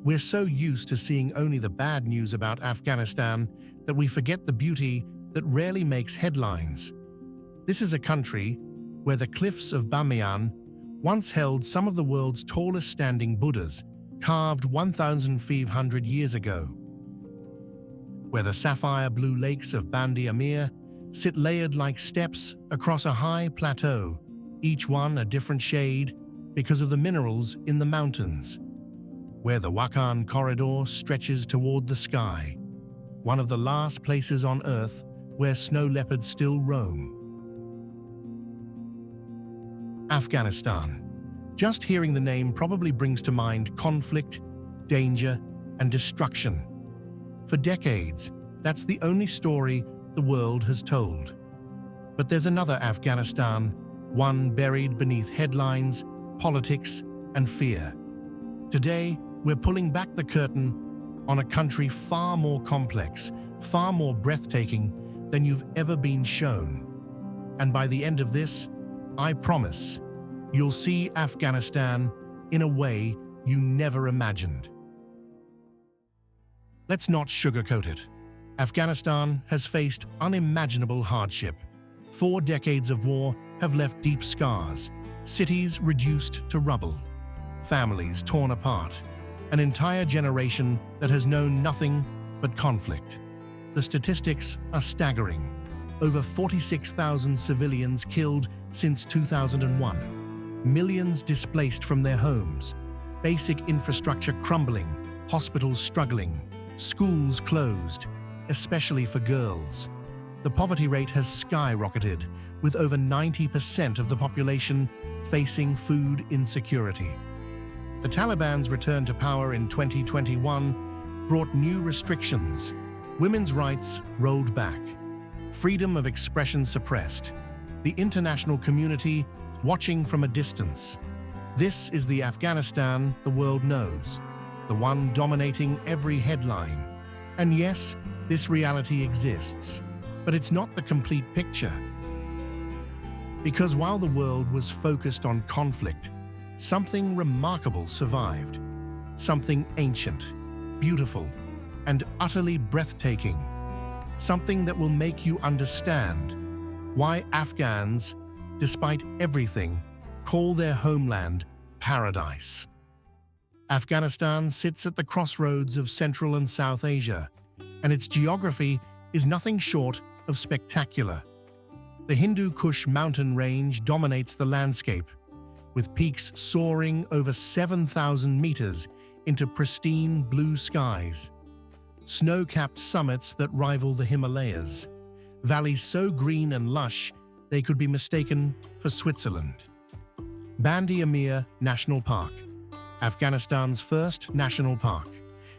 We're so used to seeing only the bad news about Afghanistan that we forget the beauty that rarely makes headlines. This is a country where the cliffs of Bamiyan once held some of the world's tallest standing Buddhas, carved 1,500 years ago. Where the sapphire blue lakes of Bandi Amir sit layered like steps across a high plateau, each one a different shade because of the minerals in the mountains. Where the Wakhan corridor stretches toward the sky, one of the last places on Earth where snow leopards still roam. Afghanistan. Just hearing the name probably brings to mind conflict, danger, and destruction. For decades, that's the only story the world has told. But there's another Afghanistan, one buried beneath headlines, politics, and fear. Today, we're pulling back the curtain on a country far more complex, far more breathtaking than you've ever been shown. And by the end of this, I promise, you'll see Afghanistan in a way you never imagined. Let's not sugarcoat it. Afghanistan has faced unimaginable hardship. 4 decades of war have left deep scars, cities reduced to rubble, families torn apart, an entire generation that has known nothing but conflict. The statistics are staggering. Over 46,000 civilians killed since 2001. Millions displaced from their homes. Basic infrastructure crumbling. Hospitals struggling. Schools closed, especially for girls. The poverty rate has skyrocketed, with over 90% of the population facing food insecurity. The Taliban's return to power in 2021 brought new restrictions. Women's rights rolled back. Freedom of expression suppressed. The international community watching from a distance. This is the Afghanistan the world knows, the one dominating every headline. And yes, this reality exists, but it's not the complete picture. Because while the world was focused on conflict, something remarkable survived. Something ancient, beautiful, and utterly breathtaking. Something that will make you understand why Afghans, despite everything, call their homeland paradise. Afghanistan sits at the crossroads of Central and South Asia, and its geography is nothing short of spectacular. The Hindu Kush mountain range dominates the landscape, with peaks soaring over 7,000 meters into pristine blue skies. Snow-capped summits that rival the Himalayas. Valleys so green and lush they could be mistaken for Switzerland. Bandi Amir National Park, Afghanistan's first national park.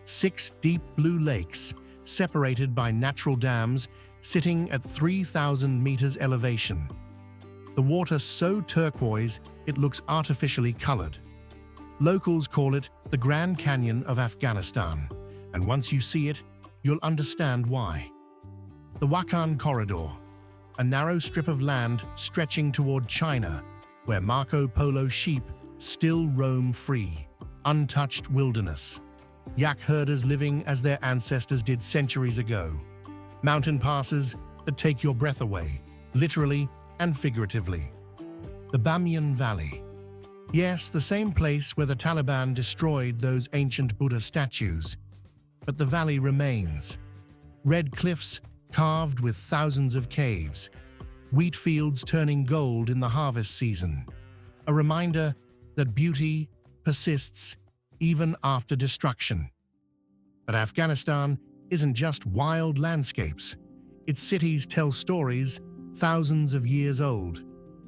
6 deep blue lakes, separated by natural dams, sitting at 3,000 meters elevation. The water so turquoise it looks artificially colored. Locals call it the Grand Canyon of Afghanistan, and once you see it, you'll understand why. The Wakhan Corridor, a narrow strip of land stretching toward China, where Marco Polo sheep still roam free, untouched wilderness. Yak herders living as their ancestors did centuries ago. Mountain passes that take your breath away, literally and figuratively. The Bamiyan Valley. Yes, the same place where the Taliban destroyed those ancient Buddha statues. But the valley remains. Red cliffs carved with thousands of caves. Wheat fields turning gold in the harvest season. A reminder that beauty persists even after destruction. But Afghanistan isn't just wild landscapes. Its cities tell stories thousands of years old.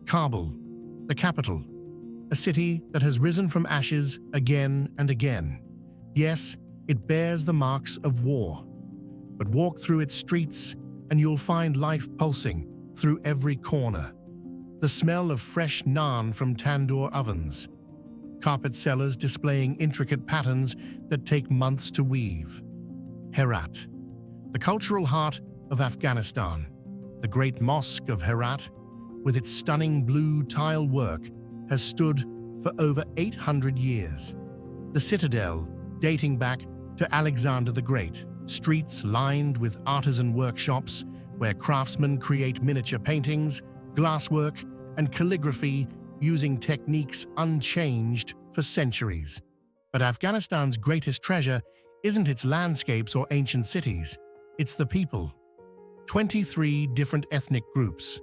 Kabul, the capital, a city that has risen from ashes again and again. Yes, it bears the marks of war. But walk through its streets and you'll find life pulsing through every corner. The smell of fresh naan from tandoor ovens. Carpet sellers displaying intricate patterns that take months to weave. Herat, the cultural heart of Afghanistan. The great mosque of Herat, with its stunning blue tile work, has stood for over 800 years. The citadel, dating back to Alexander the Great. Streets lined with artisan workshops where craftsmen create miniature paintings, glasswork, and calligraphy using techniques unchanged for centuries. But Afghanistan's greatest treasure isn't its landscapes or ancient cities, it's the people. 23 different ethnic groups: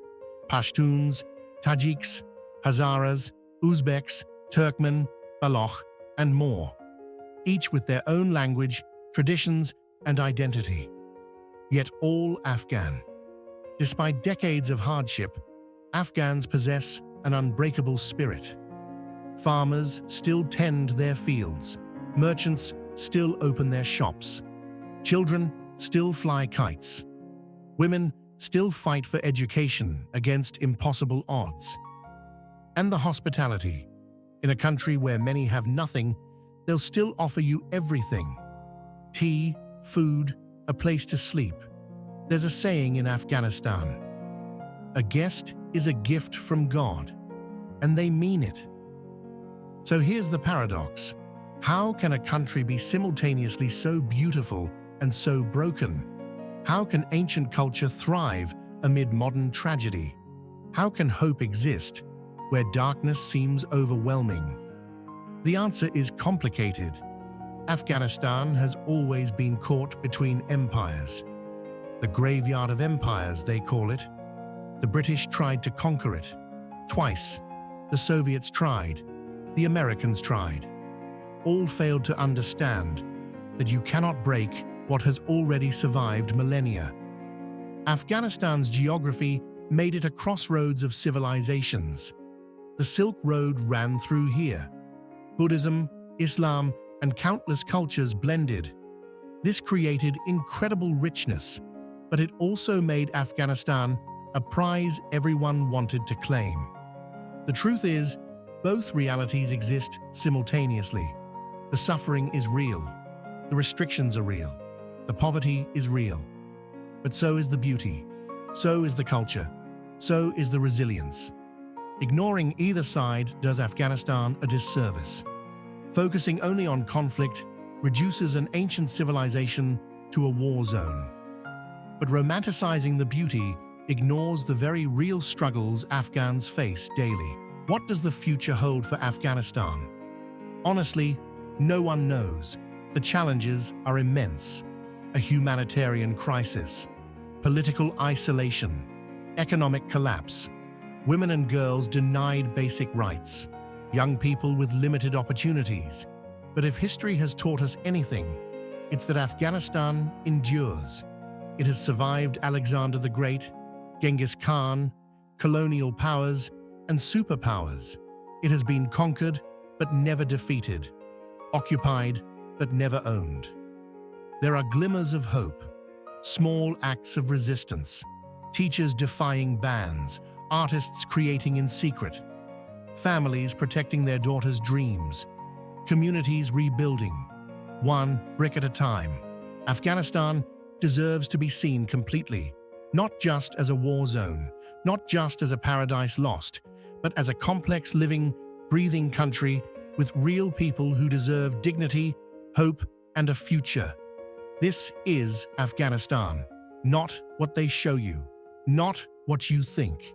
Pashtuns, Tajiks, Hazaras, Uzbeks, Turkmen, Baloch, and more, each with their own language, traditions, and identity. Yet all Afghan. Despite decades of hardship, Afghans possess an unbreakable spirit. Farmers still tend their fields, merchants still open their shops, children still fly kites, women still fight for education against impossible odds. And the hospitality. In a country where many have nothing, they'll still offer you everything: tea, food, a place to sleep. There's a saying in Afghanistan: a guest is a gift from God, and they mean it. So here's the paradox. How can a country be simultaneously so beautiful and so broken? How can ancient culture thrive amid modern tragedy? How can hope exist where darkness seems overwhelming? The answer is complicated. Afghanistan has always been caught between empires. The graveyard of empires, they call it. The British tried to conquer it twice. The Soviets tried. The Americans tried. All failed to understand that you cannot break what has already survived millennia. Afghanistan's geography made it a crossroads of civilizations. The Silk Road ran through here. Buddhism, Islam, and countless cultures blended. This created incredible richness, but it also made Afghanistan a prize everyone wanted to claim. The truth is, both realities exist simultaneously. The suffering is real. The restrictions are real. The poverty is real. But so is the beauty. So is the culture. So is the resilience. Ignoring either side does Afghanistan a disservice. Focusing only on conflict reduces an ancient civilization to a war zone. But romanticizing the beauty ignores the very real struggles Afghans face daily. What does the future hold for Afghanistan? Honestly, no one knows. The challenges are immense. A humanitarian crisis, political isolation, economic collapse, women and girls denied basic rights, young people with limited opportunities. But if history has taught us anything, it's that Afghanistan endures. It has survived Alexander the Great, Genghis Khan, colonial powers, and superpowers. It has been conquered, but never defeated, occupied, but never owned. There are glimmers of hope, small acts of resistance, teachers defying bans, artists creating in secret, families protecting their daughters' dreams, communities rebuilding, one brick at a time. Afghanistan deserves to be seen completely, not just as a war zone, not just as a paradise lost, but as a complex, living, breathing country with real people who deserve dignity, hope, and a future. This is Afghanistan, not what they show you, not what you think,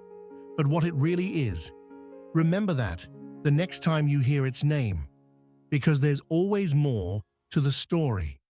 but what it really is. Remember that the next time you hear its name, because there's always more to the story.